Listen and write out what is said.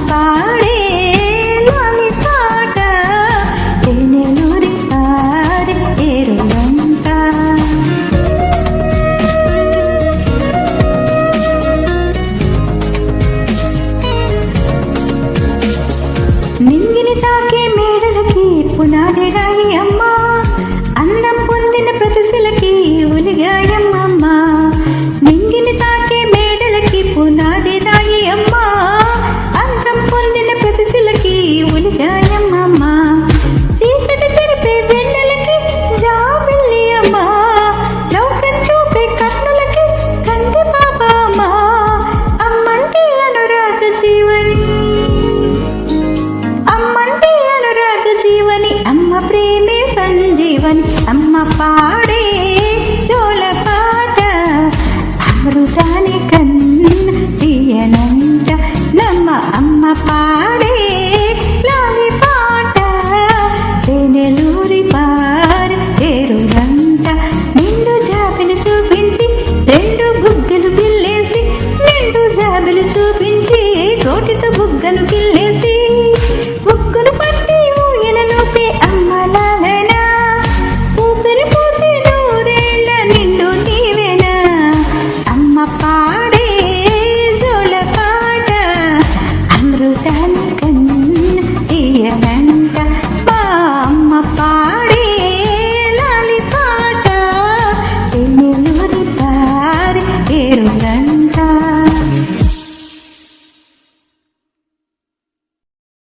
పాడే లాలి పాట తేనెలూరి పారే ఏరులంట. నింగిని తాకే మేడలకి పునాది రాయి అమ్మా, అందం పొందిన ప్రతిశలకి ఉలిగాయమ్మ. నింగిని తాకే మేడలకి పునాది రాయి అమ్మా, అందం పొందిన ప్రతిశలకి ఉలిగాయమ్మ. చీకటి చెరిపే వెన్నెలకి జాబిల్లి అమ్మా, లోకం చూపే కన్నులకి కంటి పాప అమ్మా. అమ్మంటే అనురాగ జీవని, అమ్మంటే అనురాగ జీవని, అమ్మ ప్రేమే సంజీవని. అమ్మ పాడే జోల పాట అమృతాని కన్న తీయనంట. నమ్మ అమ్మ పాడే లాలి పాట తేనెలూరి పారే ఏరులంట. నిండు జాబిలు చూపించి రెండు బుగ్గలు గిల్లేసి, నిండు జాబిలు చూపించి కోటితో బుగ్గలు గిల్లేసి